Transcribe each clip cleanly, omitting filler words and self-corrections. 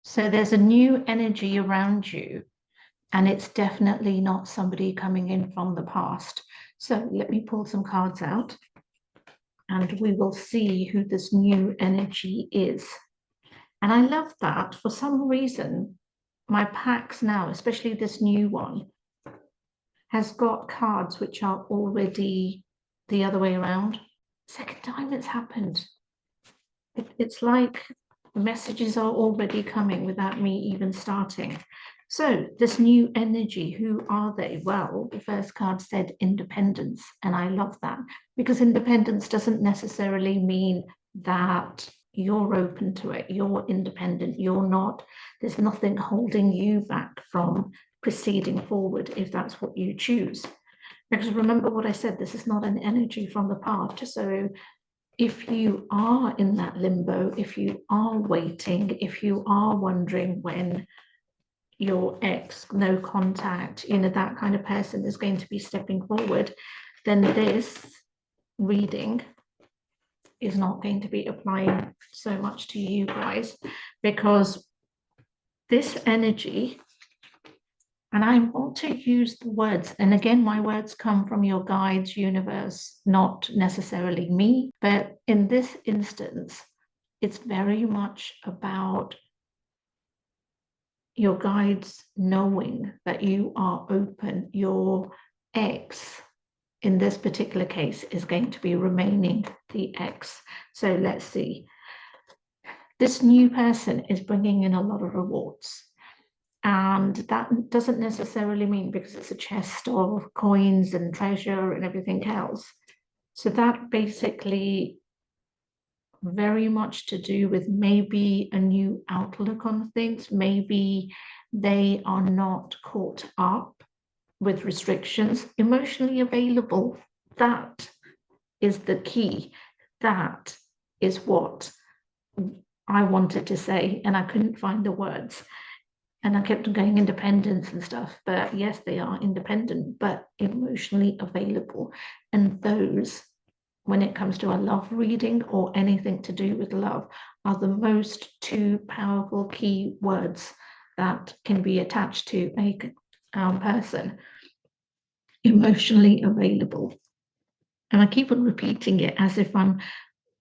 So there's a new energy around you, and it's definitely not somebody coming in from the past. So let me pull some cards out and we will see who this new energy is. And I love that. For some reason, my packs now, especially this new one, has got cards which are already the other way around. Second time it's happened. It's like messages are already coming without me even starting. So, this new energy, who are they? Well, the first card said independence, and I love that because independence doesn't necessarily mean that you're open to it, you're independent, you're not, there's nothing holding you back from proceeding forward if that's what you choose. Because remember what I said, this is not an energy from the past. So if you are in that limbo, if you are waiting, if you are wondering when your ex, no contact, that kind of person is going to be stepping forward, then this reading is not going to be applying so much to you guys, because this energy, and I want to use the words, and again, my words come from your guides, universe, not necessarily me, but in this instance, it's very much about your guides knowing that you are open. Your ex, in this particular case, is going to be remaining the ex. So let's see. This new person is bringing in a lot of rewards. And that doesn't necessarily mean because it's a chest of coins and treasure and everything else. So that basically very much to do with maybe a new outlook on things. Maybe they are not caught up with restrictions, emotionally available. That is the key. That is what I wanted to say, and I couldn't find the words. And I kept going independence and stuff. But yes, they are independent, but emotionally available. And those, when it comes to a love reading or anything to do with love, are the most two powerful key words that can be attached to a person. Emotionally available. And I keep on repeating it as if I'm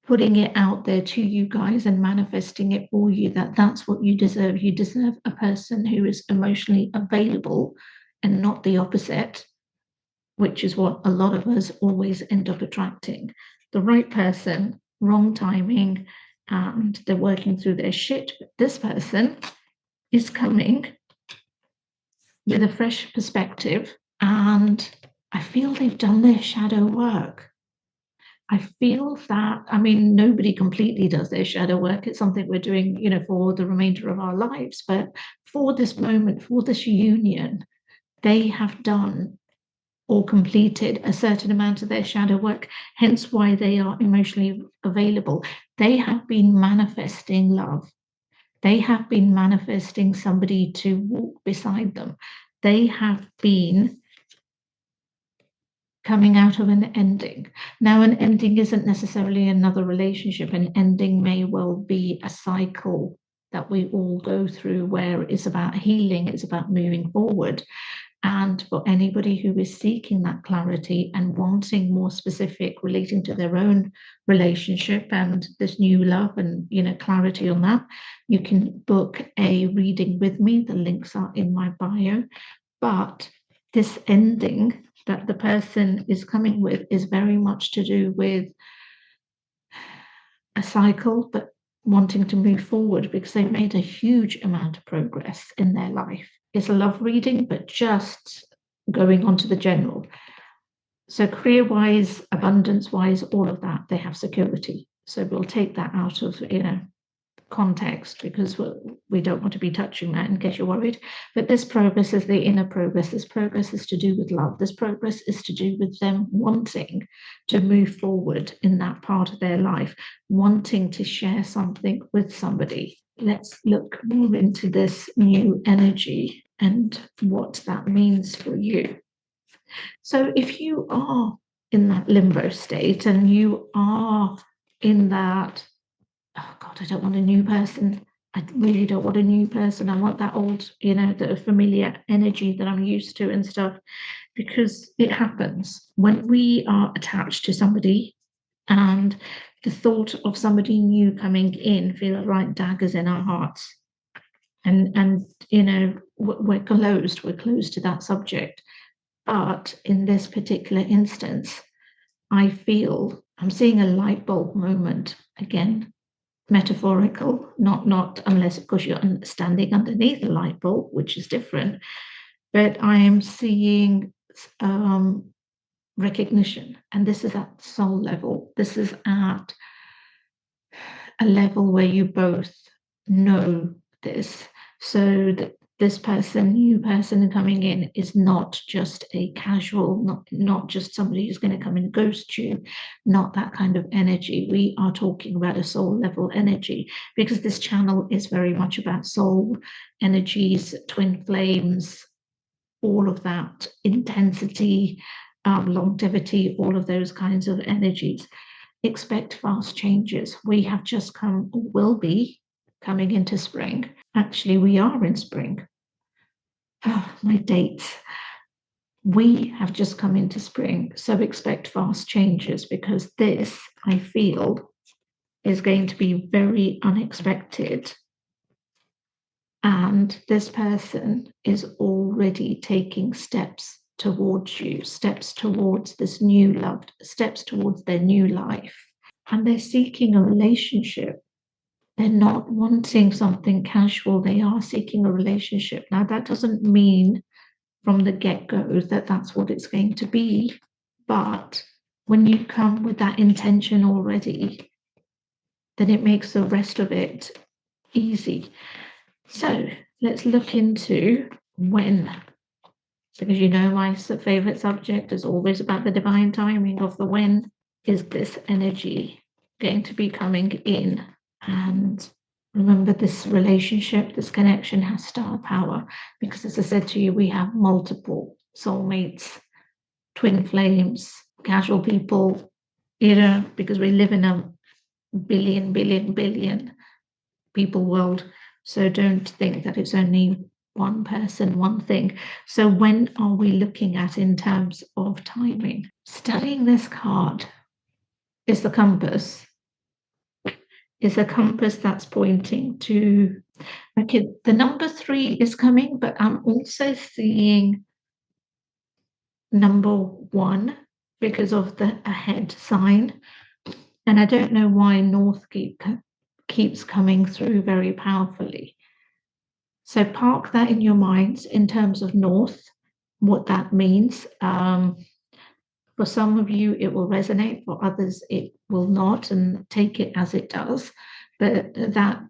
putting it out there to you guys and manifesting it for you, that that's what you deserve. You deserve a person who is emotionally available and not the opposite, which is what a lot of us always end up attracting. The right person, wrong timing, and they're working through their shit. But this person is coming with a fresh perspective, and I feel they've done their shadow work. I feel that, I mean, nobody completely does their shadow work. It's something we're doing, for the remainder of our lives. But for this moment, for this union, they have done or completed a certain amount of their shadow work, hence why they are emotionally available. They have been manifesting love. They have been manifesting somebody to walk beside them. They have been coming out of an ending. Now, an ending isn't necessarily another relationship. An ending may well be a cycle that we all go through where it's about healing, it's about moving forward. And for anybody who is seeking that clarity and wanting more specific relating to their own relationship and this new love and clarity on that, you can book a reading with me. The links are in my bio. But this ending that the person is coming with is very much to do with a cycle, but wanting to move forward because they've made a huge amount of progress in their life. It's a love reading, but just going on to the general. So career-wise, abundance-wise, all of that, they have security. So we'll take that out of, context because we don't want to be touching that in case you're worried. But this progress is the inner progress. This progress is to do with love. This progress is to do with them wanting to move forward in that part of their life, wanting to share something with somebody. Let's look more into this new energy and what that means for you. So if you are in that limbo state and you are in that, oh God, I don't want a new person, I really don't want a new person. I want that old, the familiar energy that I'm used to and stuff, because it happens when we are attached to somebody, and the thought of somebody new coming in feels like daggers in our hearts. And we're closed to that subject. But in this particular instance, I feel I'm seeing a light bulb moment again, metaphorical, not unless of course you're standing underneath a light bulb, which is different. But I am seeing recognition, and this is at soul level. This is at a level where you both know this, so that this person, new person coming in, is not just a casual, not just somebody who's going to come and ghost you, not that kind of energy. We are talking about a soul level energy, because this channel is very much about soul energies, twin flames, all of that intensity, longevity, all of those kinds of energies. Expect fast changes. We have just come, or will be coming into spring. Actually, we are in spring. Oh, my dates. We have just come into spring. So expect fast changes, because this, I feel, is going to be very unexpected. And this person is already taking steps towards you, steps towards this new love, steps towards their new life. And they're seeking a relationship. They're not wanting something casual. They are seeking a relationship. Now, that doesn't mean from the get-go that that's what it's going to be. But when you come with that intention already, then it makes the rest of it easy. So let's look into when, because my favorite subject is always about the divine timing of the when. Is this energy going to be coming in? And remember, this relationship, this connection has star power, because as I said to you, we have multiple soulmates, twin flames, casual people, because we live in a billion people world. So don't think that it's only one person, one thing. So when are we looking at in terms of timing? Studying this card is the compass. Is a compass that's pointing to, okay, the number 3 is coming, but I'm also seeing number 1 because of the ahead sign. And I don't know why North keeps coming through very powerfully. So park that in your minds in terms of North, what that means. For some of you, it will resonate. For others, it will not, and take it as it does. But that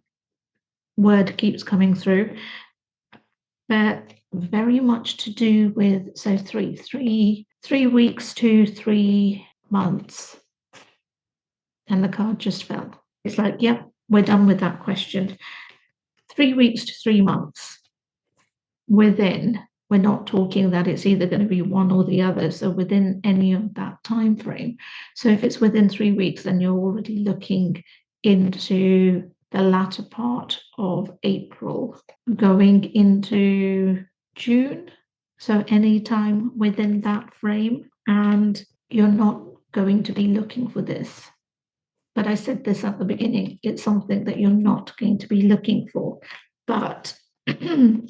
word keeps coming through. But very much to do with, so 3 weeks to 3 months. And the card just fell. It's like, yep, we're done with that question. 3 weeks to 3 months. Within, we're not talking that it's either going to be one or the other. So within any of that time frame. So if it's within 3 weeks, then you're already looking into the latter part of April, going into June. So any time within that frame, and you're not going to be looking for this. But I said this at the beginning, it's something that you're not going to be looking for. But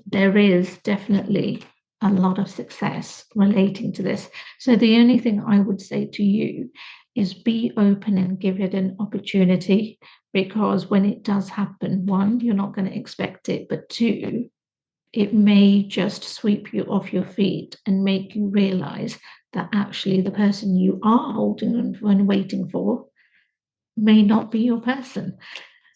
there is definitely a lot of success relating to this. So the only thing I would say to you is be open and give it an opportunity, because when it does happen, 1, you're not going to expect it, but 2, it may just sweep you off your feet and make you realize that actually the person you are holding on and waiting for may not be your person.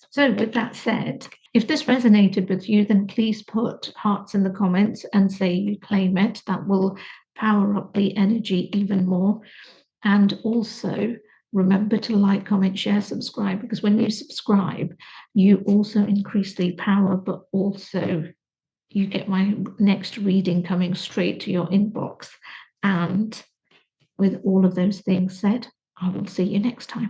So with that said, if this resonated with you, then please put hearts in the comments and say you claim it. That will power up the energy even more. And also remember to like, comment, share, subscribe, because when you subscribe, you also increase the power, but also you get my next reading coming straight to your inbox. And with all of those things said, I will see you next time.